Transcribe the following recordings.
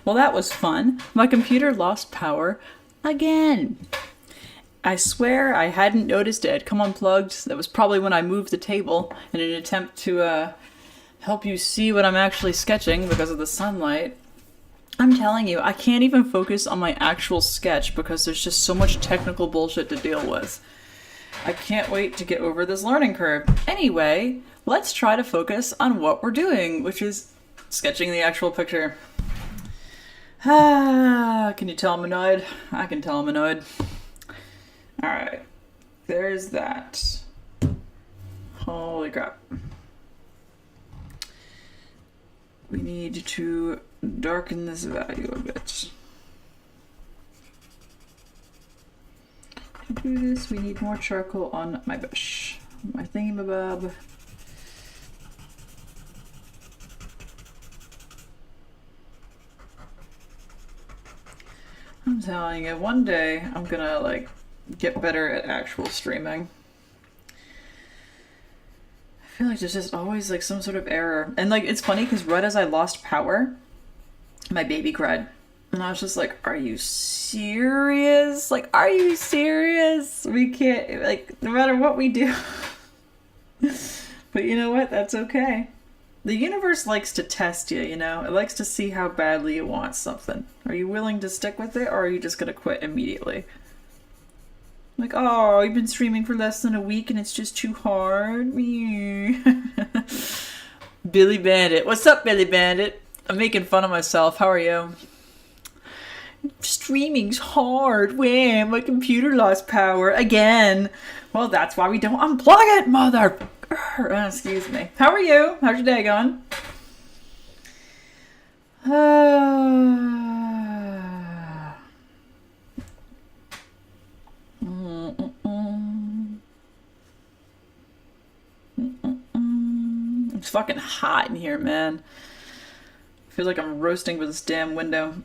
Well, that was fun. My computer lost power again. I swear I hadn't noticed it had come unplugged. That was probably when I moved the table in an attempt to help you see what I'm actually sketching because of the sunlight. I'm telling you, I can't even focus on my actual sketch because there's just so much technical bullshit to deal with. I can't wait to get over this learning curve. Anyway, let's try to focus on what we're doing, which is sketching the actual picture. Can you tell I'm annoyed? I can tell I'm annoyed. Alright, there's that. Holy crap. We need to darken this value a bit. To do this, we need more charcoal on my bush. My thingamabob. I'm telling you, one day I'm gonna like get better at actual streaming. I feel like there's just always like some sort of error. And like it's funny because right as I lost power, my baby cried. And I was just like, are you serious? Like, are you serious? We can't, like, no matter what we do. But you know what? That's okay. The universe likes to test you, you know? It likes to see how badly you want something. Are you willing to stick with it, or are you just gonna quit immediately? Like, oh, you've been streaming for less than a week and it's just too hard? Billy Bandit. What's up, Billy Bandit? I'm making fun of myself. How are you? Streaming's hard. Wham, my computer lost power again. Well, that's why we don't unplug it, mother. Excuse me. How are you? How's your day going? It's fucking hot in here, man. I feel like I'm roasting with this damn window.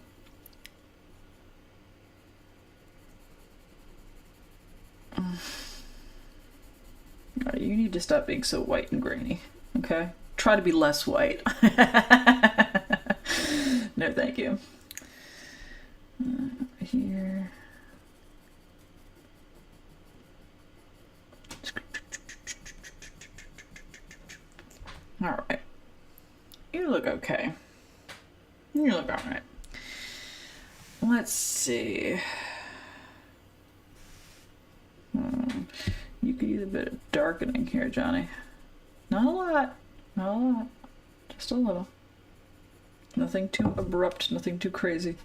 Alright, you need to stop being so white and grainy, okay? Try to be less white. No, thank you. Here. Alright. You look okay. You look alright. Let's see. You could use a bit of darkening here, Johnny. Not a lot. Not a lot. Just a little. Nothing too abrupt, nothing too crazy.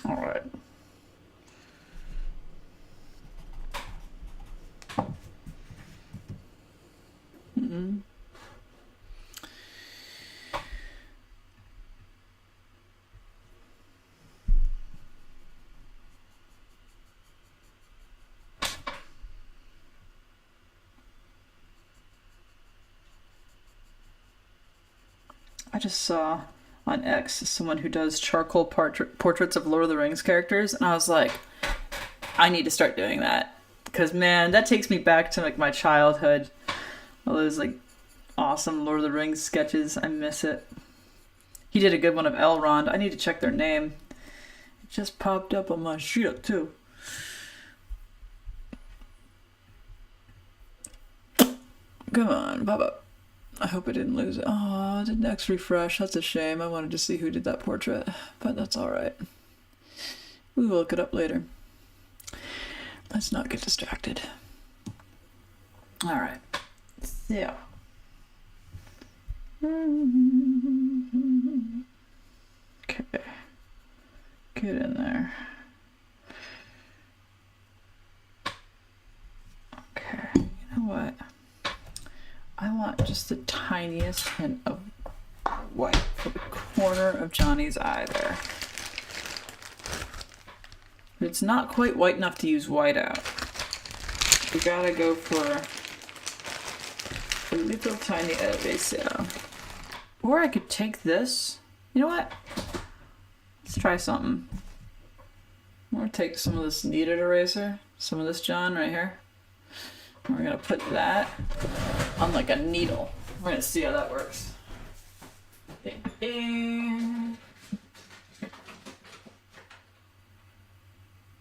All right. I just saw on X someone who does charcoal portraits of Lord of the Rings characters, and I was like, I need to start doing that. Because, man, that takes me back to like my childhood. All those like awesome Lord of the Rings sketches. I miss it. He did a good one of Elrond. I need to check their name. It just popped up on my shit too. Come on, pop up. I hope I didn't lose it. Oh, I didn't X refresh. That's a shame. I wanted to see who did that portrait, but that's alright. We will look it up later. Let's not get distracted. Alright. So. Okay. Get in there. Okay. You know what? I want just the tiniest hint of white for the corner of Johnny's eye there. But it's not quite white enough to use white out. We gotta go for a little tiny elevation. Or I could take this. You know what? Let's try something. I'm gonna take some of this kneaded eraser, some of this John right here. And we're gonna put that on like a needle. We're gonna see how that works. Ding, ding.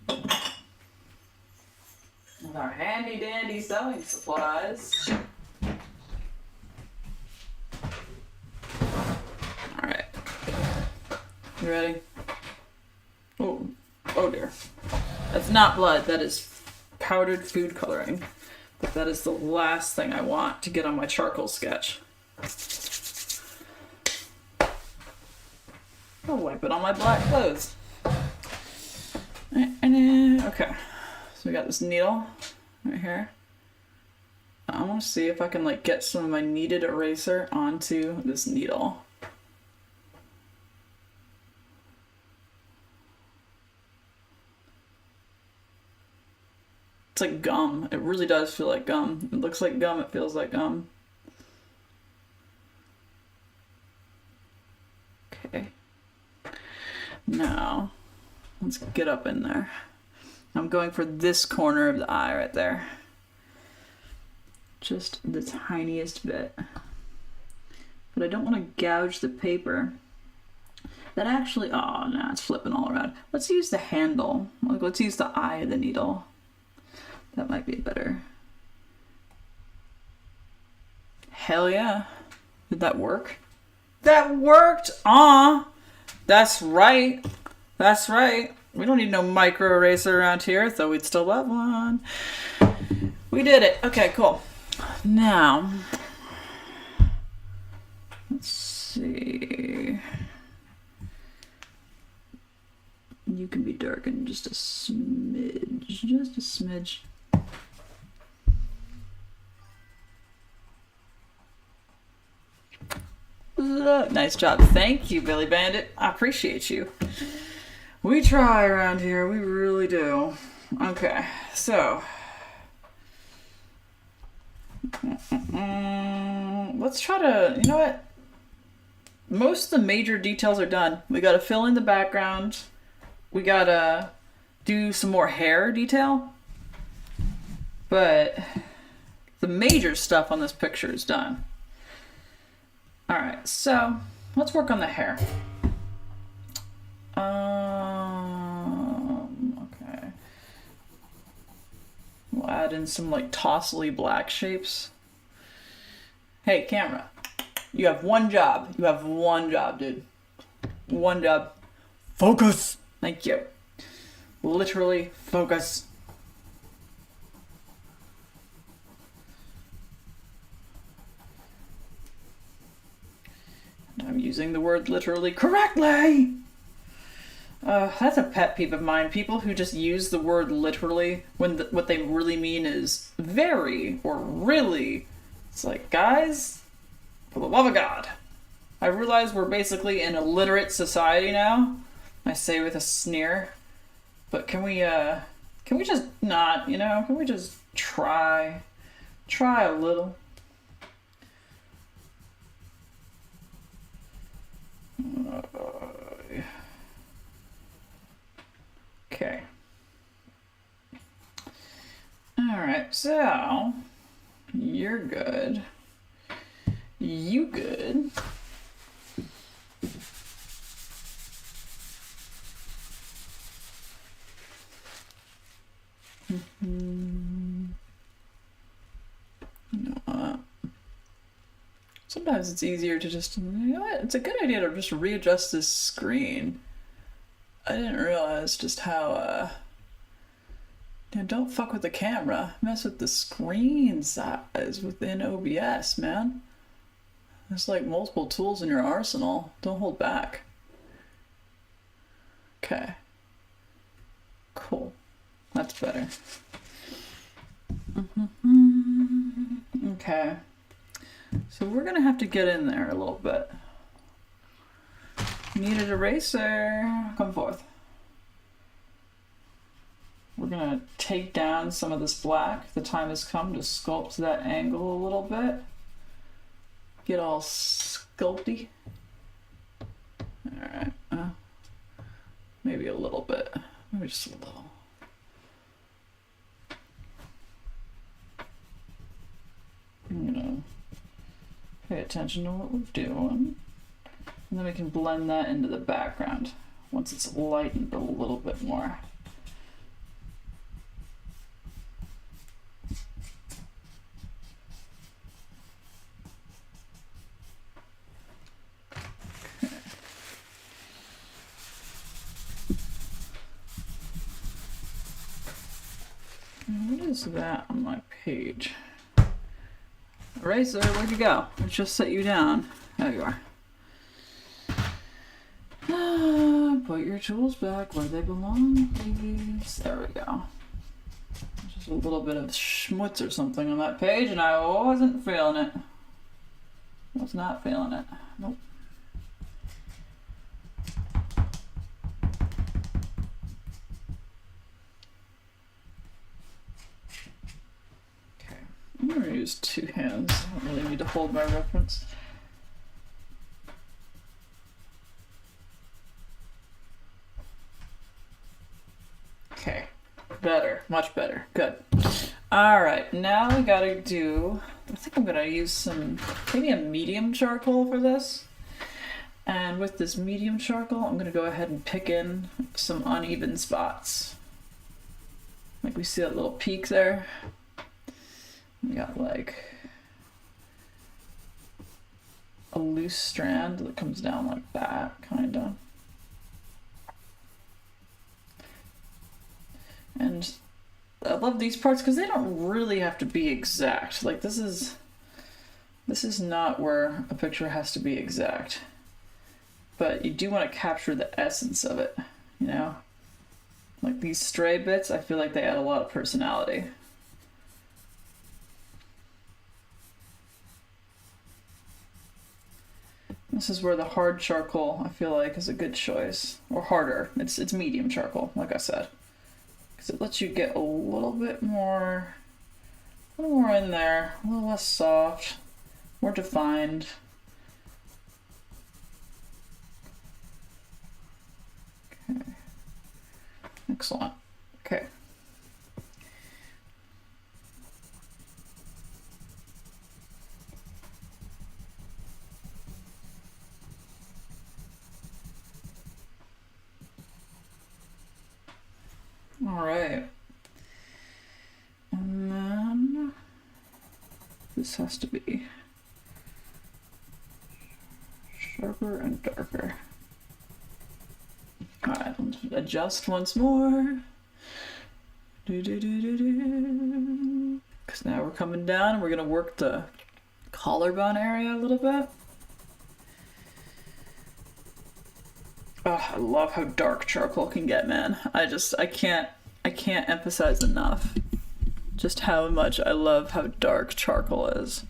With our handy dandy sewing supplies. Alright. You ready? Oh, oh dear. That's not blood, that is powdered food coloring. But that is the last thing I want to get on my charcoal sketch. I'll wipe it on my black clothes. Okay. So we got this needle right here. I want to see if I can like get some of my kneaded eraser onto this needle. It's like gum. It really does feel like gum. It looks like gum. It feels like gum. Okay. Now, let's get up in there. I'm going for this corner of the eye right there. Just the tiniest bit. But I don't want to gouge the paper. That actually, oh no, it's flipping all around. Let's use the handle. Like, let's use the eye of the needle. That might be better. Hell yeah. Did that work? That worked! That's right. That's right. We don't need no micro eraser around here, though we'd still love one. We did it. Okay, cool. Now, let's see. You can be darkened just a smidge. Just a smidge. Nice job. Thank you, Billy Bandit. I appreciate you. We try around here. We really do. Okay, so. Let's try to, you know what? Most of the major details are done. We gotta fill in the background. We gotta do some more hair detail. But the major stuff on this picture is done. Alright, so let's work on the hair. Okay. We'll add in some like tossly black shapes. Hey, camera. You have one job. You have one job, dude. One job. Focus! Thank you. Literally, focus. I'm using the word literally correctly. That's a pet peeve of mine. People who just use the word literally when what they really mean is very or really. It's like, guys, for the love of God. I realize we're basically in a literate society now. I say with a sneer. But can we just not, you know, can we just try a little? Okay. Alright, so you're good. You good. No. Sometimes it's easier to just, you know what, it's a good idea to just readjust this screen. I didn't realize just how, don't fuck with the camera. Mess with the screen size within OBS, man. There's like multiple tools in your arsenal. Don't hold back. Okay. Cool. That's better. Okay. So we're gonna have to get in there a little bit. Need an eraser. Come forth. We're gonna take down some of this black. The time has come to sculpt that angle a little bit. Get all sculpty. Alright. Maybe a little bit. Maybe just a little. I'm gonna pay attention to what we're doing. And then we can blend that into the background once it's lightened a little bit more. What is that on my page? Eraser, where'd you go? I just set you down. There you are. Put your tools back where they belong, please. There we go. Just a little bit of schmutz or something on that page, and I wasn't feeling it. Was not feeling it. Nope. I'm going to use two hands. I don't really need to hold my reference. Okay, better, much better, good. All right, now we gotta do, I think I'm gonna use maybe a medium charcoal for this. And with this medium charcoal, I'm gonna go ahead and pick in some uneven spots. Like we see that little peak there. We got like a loose strand that comes down like that, kinda. And I love these parts because they don't really have to be exact. Like this is not where a picture has to be exact. But you do want to capture the essence of it, you know? Like these stray bits, I feel like they add a lot of personality. This is where the hard charcoal, I feel like, is a good choice. Or harder. It's medium charcoal, like I said. Because it lets you get a little more in there, a little less soft, more defined. Okay. Excellent. Okay. All right. And then this has to be sharper and darker. All right, let's adjust once more. Because now we're coming down and we're gonna work the collarbone area a little bit. Oh, I love how dark charcoal can get, man. I can't emphasize enough just how much I love how dark charcoal is.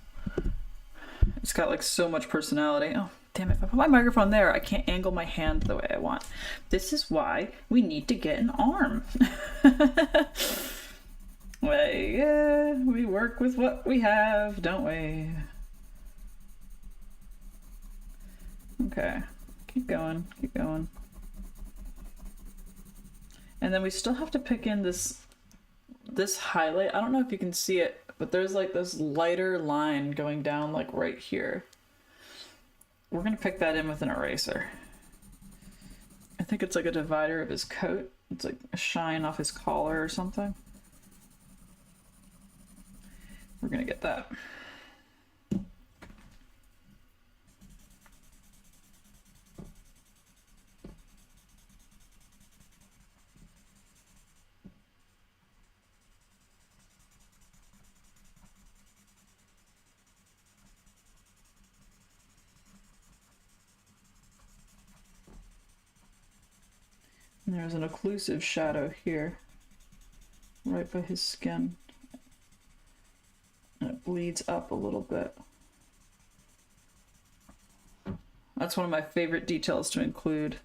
It's got like so much personality. Oh, damn it. If I put my microphone there, I can't angle my hand the way I want. This is why we need to get an arm. Well, yeah, we work with what we have, don't we? Okay. Keep going, keep going. And then we still have to pick in this highlight. I don't know if you can see it, but there's like this lighter line going down like right here. We're gonna pick that in with an eraser. I think it's like a divider of his coat. It's like a shine off his collar or something. We're gonna get that. And there's an occlusive shadow here, right by his skin. And it bleeds up a little bit. That's one of my favorite details to include.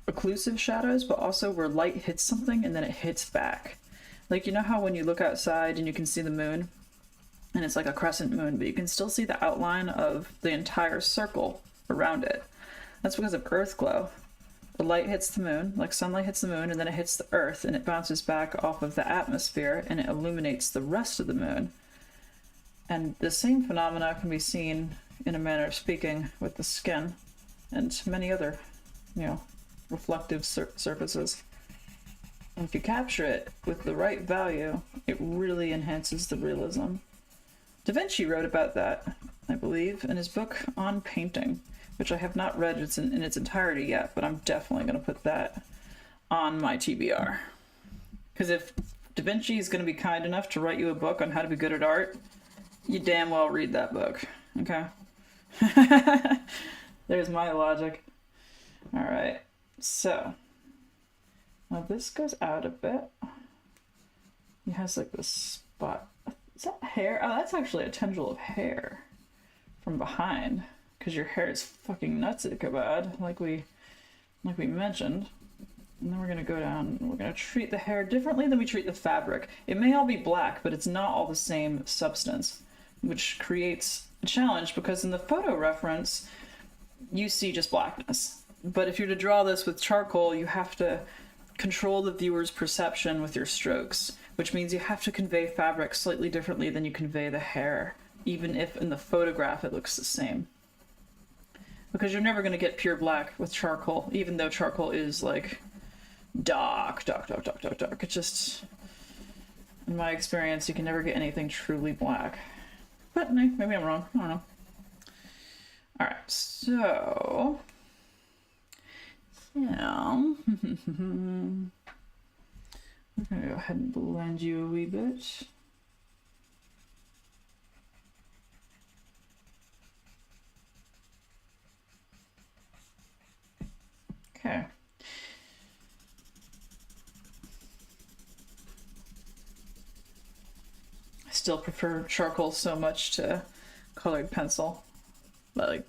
Occlusive shadows, but also where light hits something and then it hits back. Like, you know how when you look outside and you can see the moon, and it's like a crescent moon, but you can still see the outline of the entire circle around it. That's because of earth glow. The light hits the moon, like sunlight hits the moon, and then it hits the earth, and it bounces back off of the atmosphere, and it illuminates the rest of the moon. And the same phenomena can be seen, in a manner of speaking, with the skin and many other, reflective surfaces. And if you capture it with the right value, it really enhances the realism. Da Vinci wrote about that, I believe, in his book on painting, which I have not read in its entirety yet, but I'm definitely going to put that on my TBR. Because if Da Vinci is going to be kind enough to write you a book on how to be good at art, you damn well read that book, okay? There's my logic. All right, so now this goes out a bit. It has like this spot. Is that hair? Oh, that's actually a tendril of hair from behind, because your hair is fucking nuts at Kabad, like we mentioned. And then we're gonna go down and we're gonna treat the hair differently than we treat the fabric. It may all be black, but it's not all the same substance, which creates a challenge because in the photo reference, you see just blackness. But if you're to draw this with charcoal, you have to control the viewer's perception with your strokes, which means you have to convey fabric slightly differently than you convey the hair, even if in the photograph it looks the same. Because you're never going to get pure black with charcoal, even though charcoal is like dark. It's just, in my experience, you can never get anything truly black. But maybe I'm wrong. I don't know. Alright, so yeah. We're going to go ahead and blend you a wee bit. Okay. I still prefer charcoal so much to colored pencil, like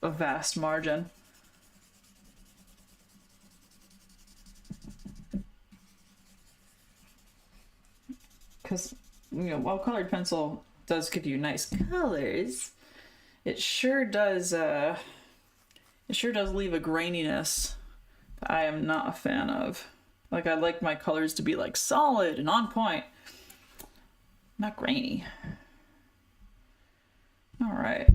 a vast margin. Because, while colored pencil does give you nice colors, it sure does leave a graininess that I am not a fan of. Like, I like my colors to be like solid and on point, not grainy. All right.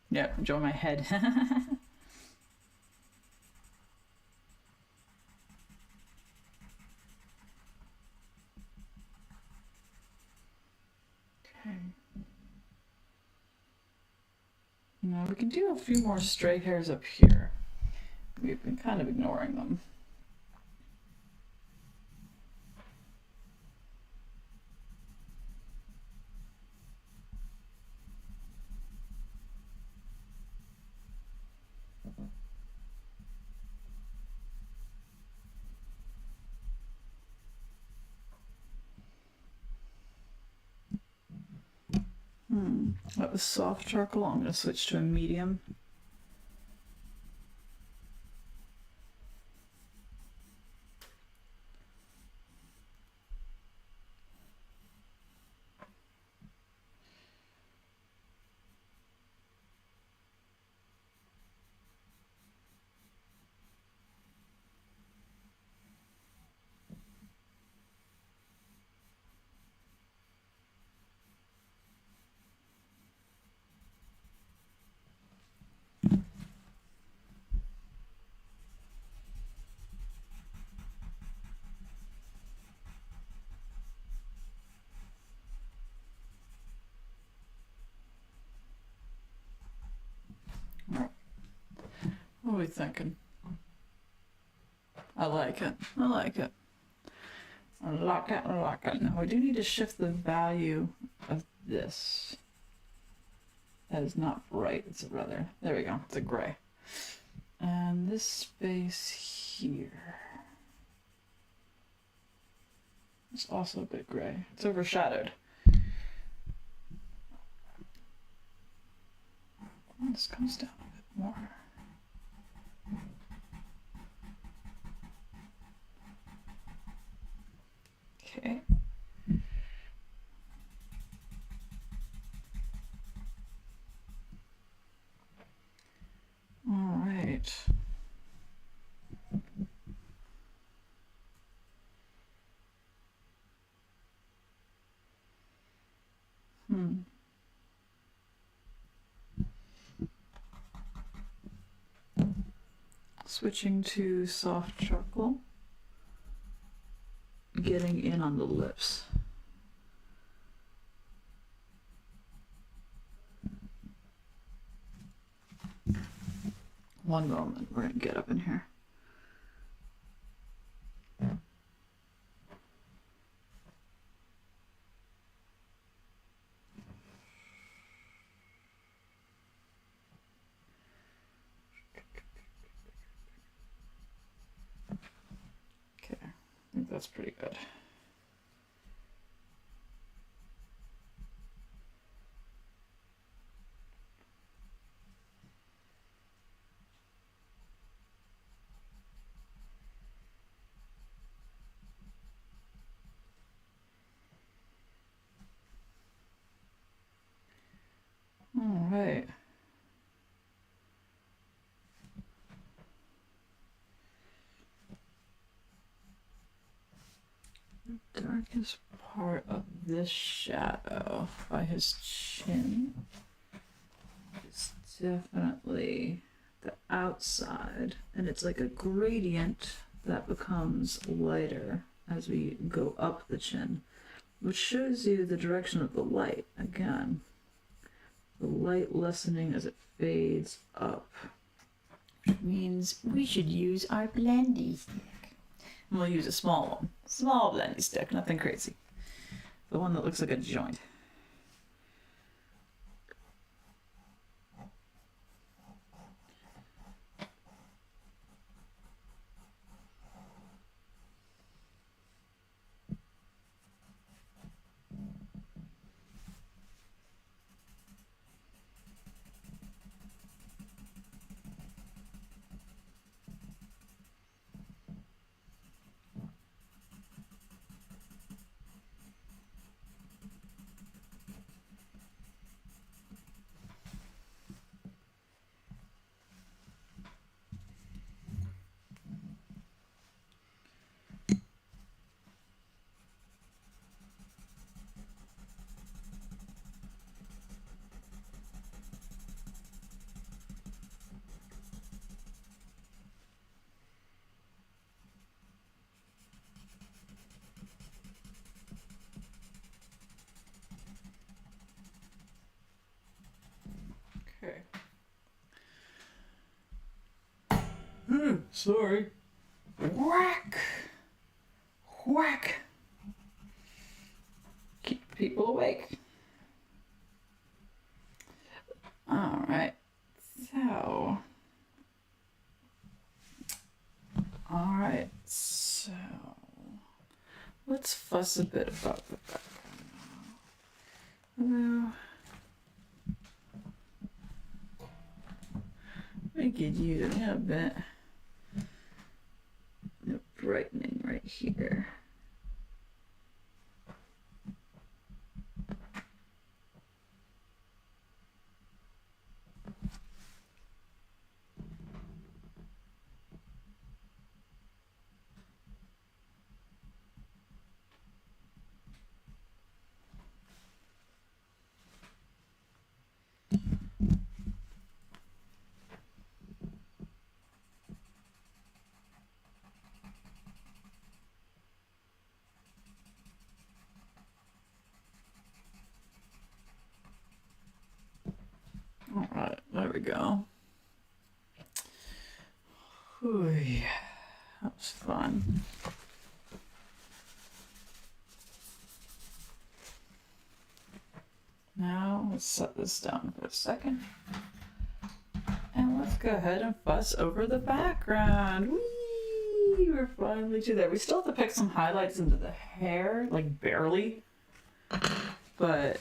Yeah, enjoy my head. Okay. Now we can do a few more stray hairs up here. We've been kind of ignoring them. That was soft charcoal. I'm going to switch to a medium. are we thinking? I like it. I like it. I like it. I like it. Now we do need to shift the value of this. That is not bright. It's a rather. There we go. It's a gray. And this space here. It's also a bit gray. It's overshadowed. This comes down a bit more. Okay. All right. Switching to soft charcoal. Getting in on the lips. One moment, we're gonna get up in here. Okay, I think that's pretty good. All right. The darkest part of this shadow by his chin is definitely the outside, and it's like a gradient that becomes lighter as we go up the chin, which shows you the direction of the light again. The light lessening as it fades up, which means we should use our blendy stick. And we'll use a small one. Small blendy stick, nothing crazy. The one that looks like a joint. Okay. Sorry. Whack! Whack! Keep people awake. Alright. So. Alright. So. Let's fuss a bit about the background now. We could use a little bit of brightening right here. All right, there we go. Ooh, yeah. That was fun. Now let's set this down for a second. And let's go ahead and fuss over the background. Whee! We're finally to there. We still have to pick some highlights into the hair, like barely. But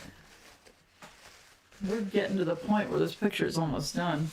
we're getting to the point where this picture is almost done.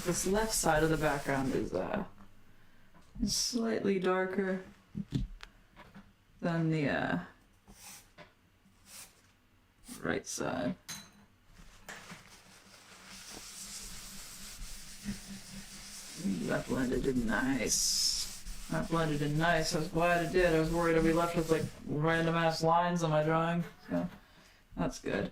This left side of the background is slightly darker than the right side. That blended in nice. That blended in nice. I was glad it did. I was worried I'd be left with like random ass lines on my drawing. So that's good.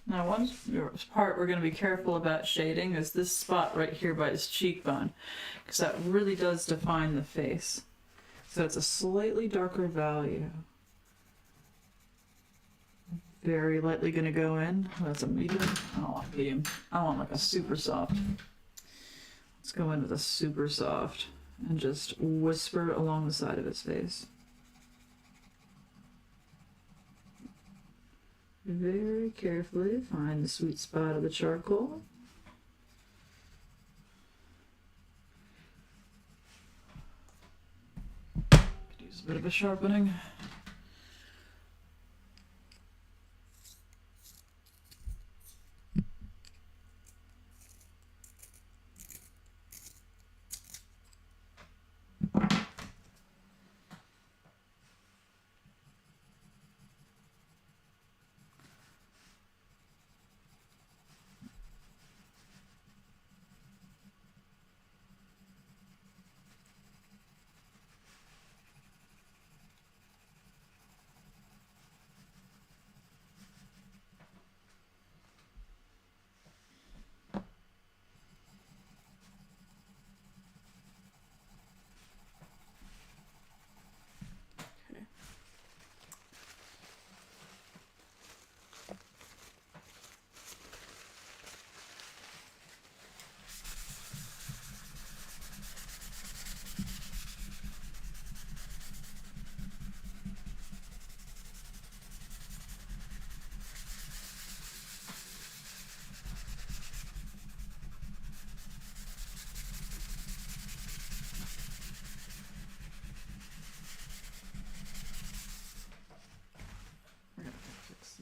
Now one part we're going to be careful about shading is this spot right here by his cheekbone, because that really does define the face. So it's a slightly darker value. Very lightly going to go in. That's a medium. I don't want medium. I want like a super soft. Let's go in with a super soft and just whisper along the side of his face. Very carefully find the sweet spot of the charcoal. Could use a bit of a sharpening.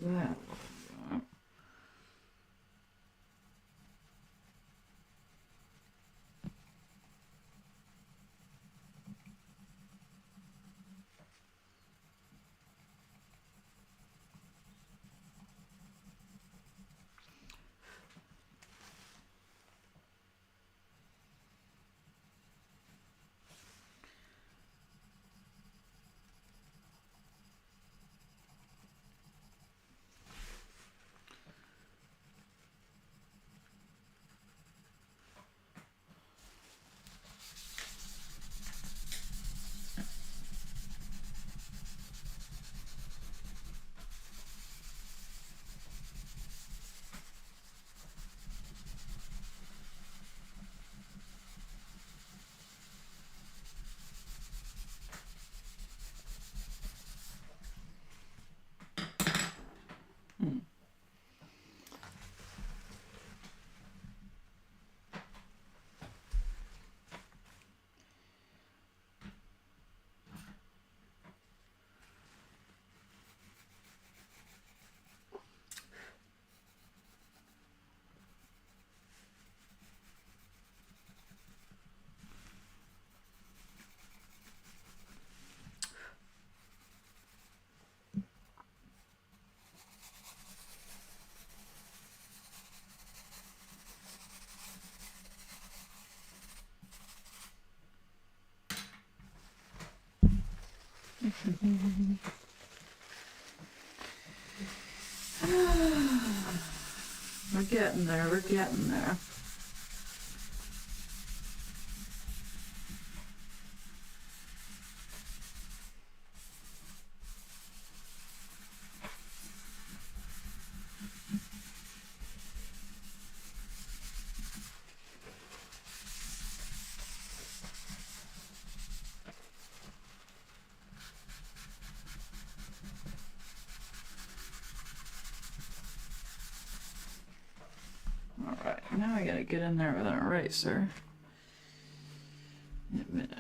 That. We're getting there, we're getting there. Alright, now I gotta get in there with an eraser. A minute.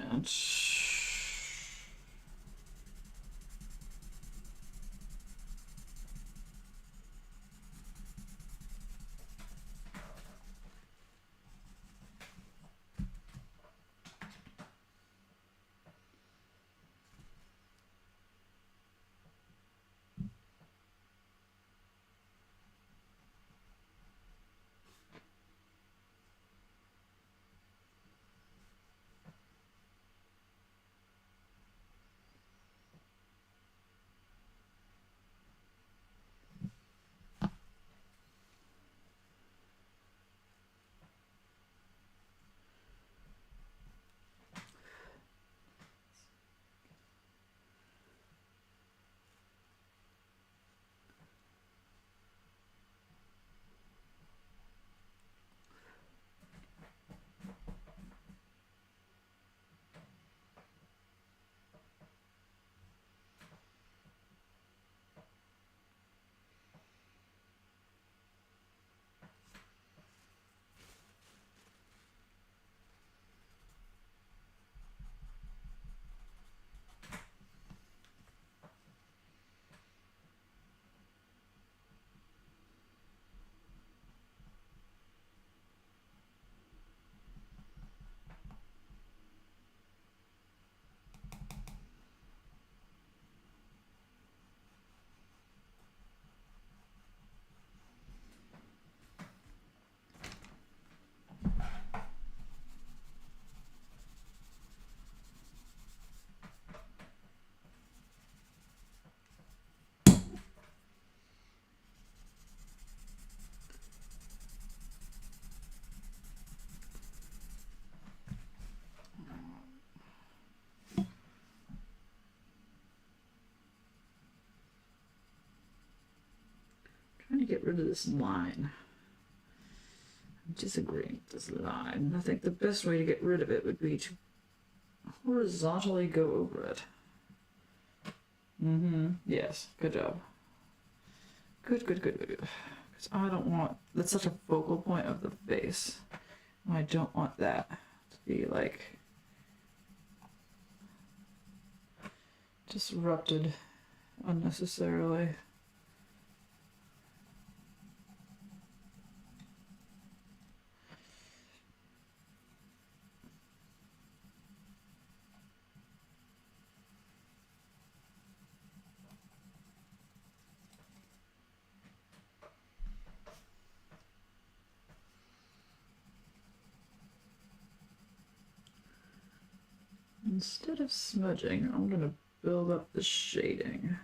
Trying to get rid of this line. I'm disagreeing with this line. I think the best way to get rid of it would be to horizontally go over it. Yes, good job. Good. Because I don't want, that's such a focal point of the face. I don't want that to be like disrupted unnecessarily. Instead of smudging, I'm going to build up the shading.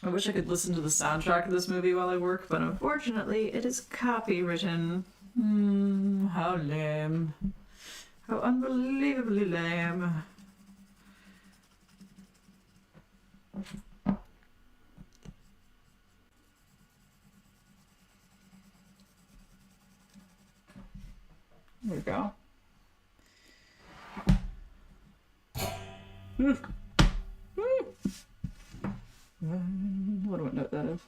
I wish I could listen to the soundtrack of this movie while I work, but unfortunately it is copywritten. How lame. How unbelievably lame. There we go. What do I know that is?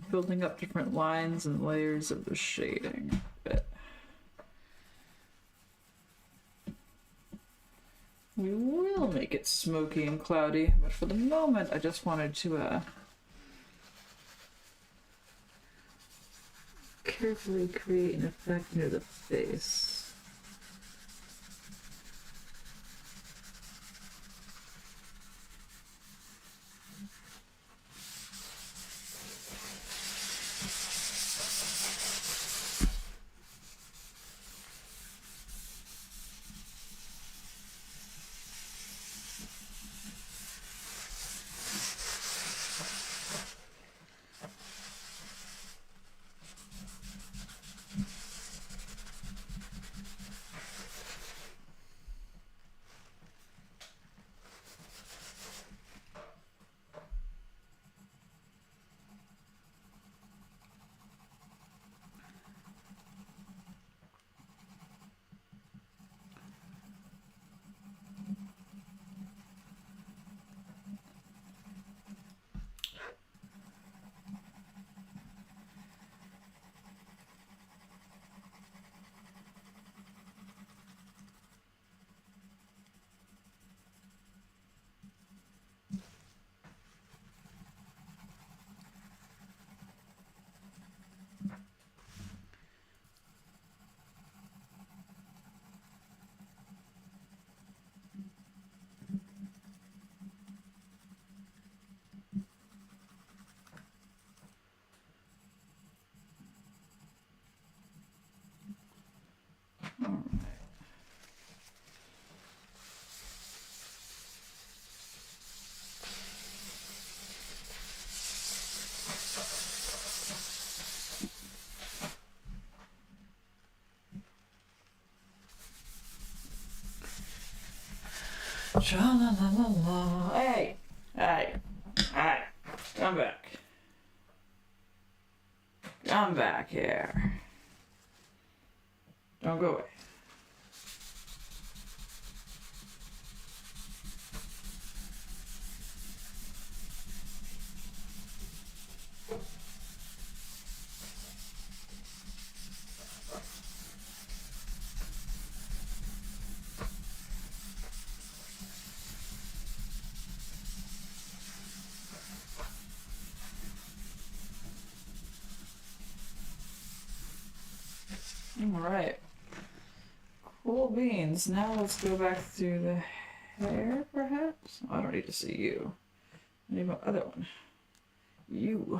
building up different lines and layers of the shading a bit. We will make it smoky and cloudy, but for the moment I just wanted to carefully create an effect near the face. Cha-la-la-la-la. Hey! Hey! Hey! Come back. Come back here. Don't go away. Alright. Cool beans. Now let's go back through the hair, perhaps? Oh, I don't need to see you. I need my other one. You.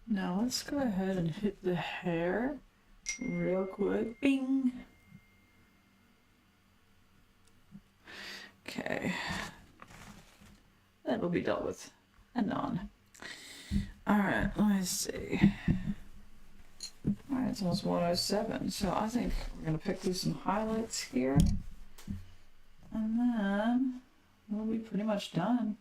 Now let's go ahead and hit the hair real quick. Bing! Okay. That will be dealt with. Anon. Alright, let's see. Alright, it's almost 107, so I think we're going to pick through some highlights here. And then we'll be pretty much done.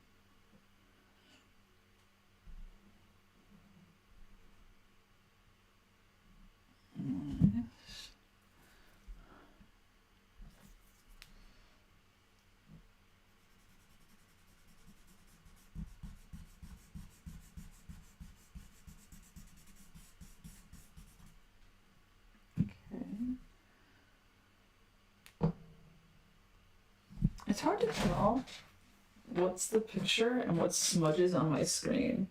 It's hard to tell what's the picture and what smudges on my screen?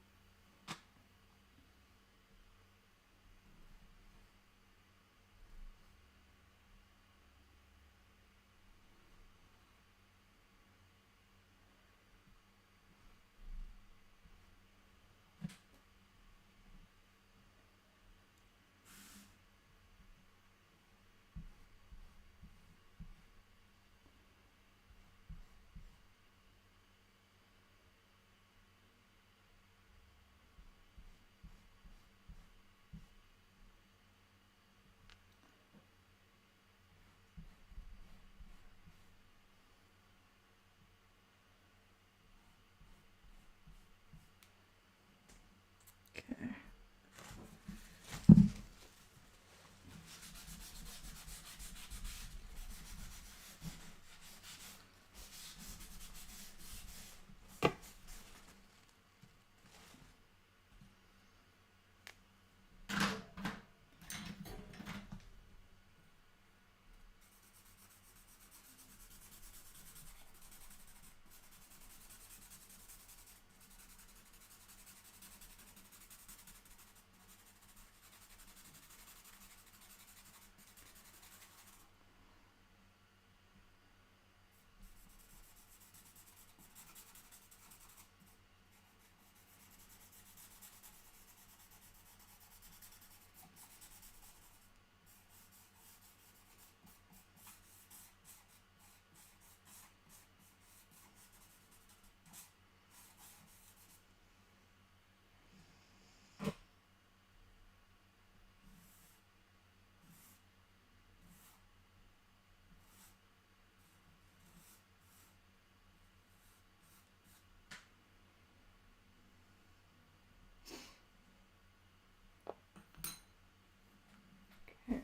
Okay.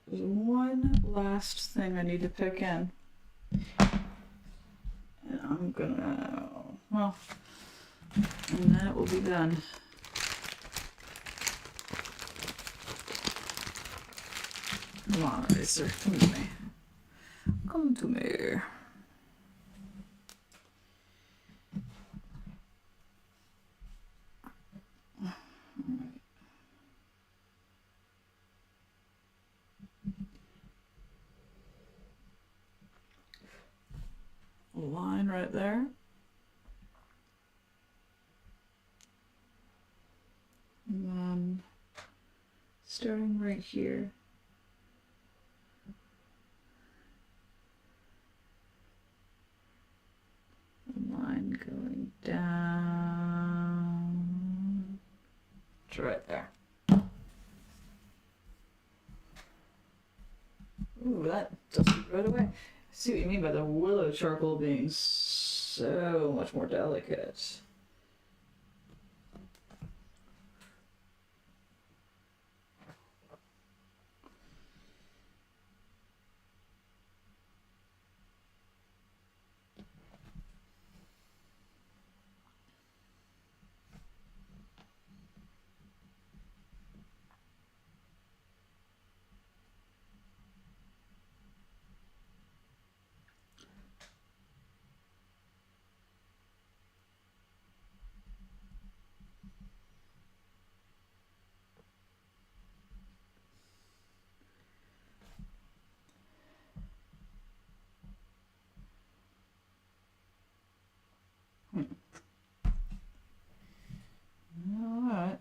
There's one last thing I need to pick in. And I'm gonna, well, and then it will be done. Come on, eraser, come to me. Come to me. A line right there. And then starting right here. A line going down. It's right there. Ooh, that does it right away. I see what you mean by the willow charcoal being so much more delicate. Alright.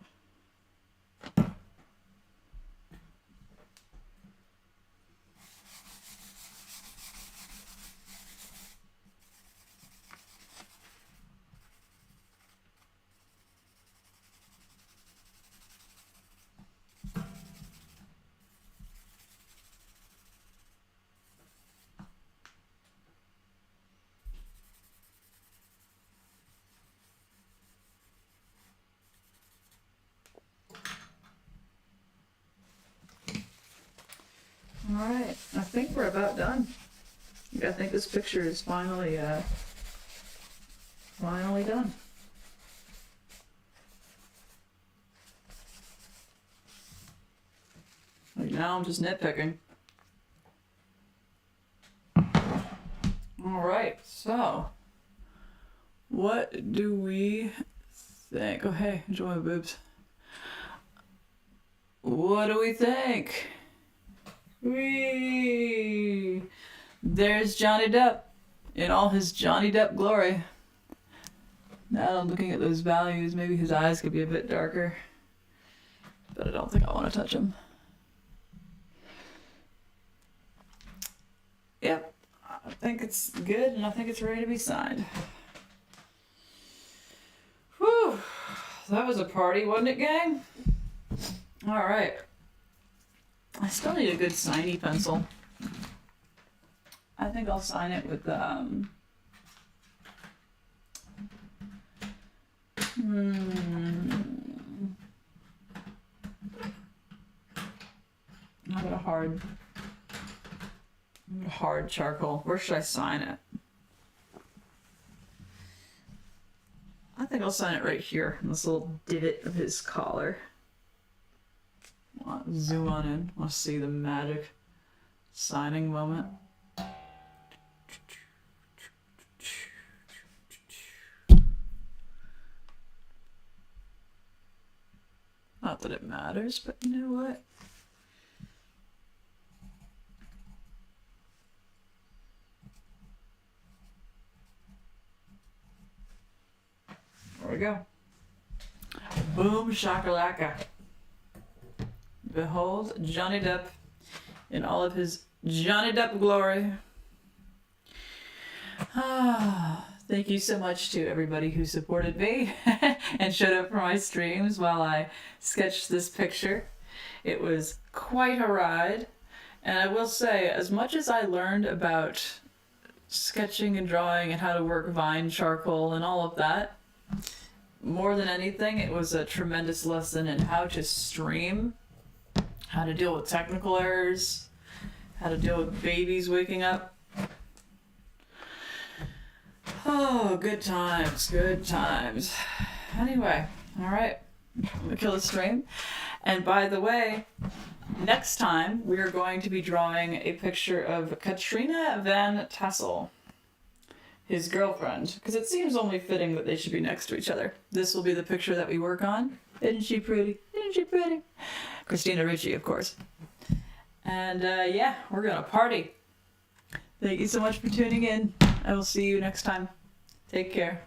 Alright, I think we're about done. I think this picture is finally done. Now I'm just nitpicking. Alright, so what do we think? Oh hey, enjoy my boobs. What do we think? Whee! There's Johnny Depp in all his Johnny Depp glory. Now I'm looking at those values, maybe his eyes could be a bit darker. But I don't think I want to touch him. Yep, I think it's good and I think it's ready to be signed. Whew, that was a party, wasn't it, gang? Alright. I still need a good signy pencil. I think I'll sign it with, I've got a hard charcoal. Where should I sign it? I think I'll sign it right here in this little divot of his collar. I'll zoom on in. I'll see the magic signing moment. Not that it matters, but you know what? There we go. Boom shakalaka. Behold Johnny Depp in all of his Johnny Depp glory. Thank you so much to everybody who supported me and showed up for my streams while I sketched this picture. It was quite a ride. And I will say, as much as I learned about sketching and drawing and how to work Vine charcoal and all of that, more than anything, it was a tremendous lesson in how to stream, how to deal with technical errors, how to deal with babies waking up. Oh, good times, good times. Anyway, all right, I'm gonna kill the stream. And by the way, next time we are going to be drawing a picture of Katrina Van Tassel, his girlfriend, because it seems only fitting that they should be next to each other. This will be the picture that we work on. Isn't she pretty? Isn't she pretty? Christina Ricci, of course. And yeah, we're gonna party. Thank you so much for tuning in. I will see you next time. Take care.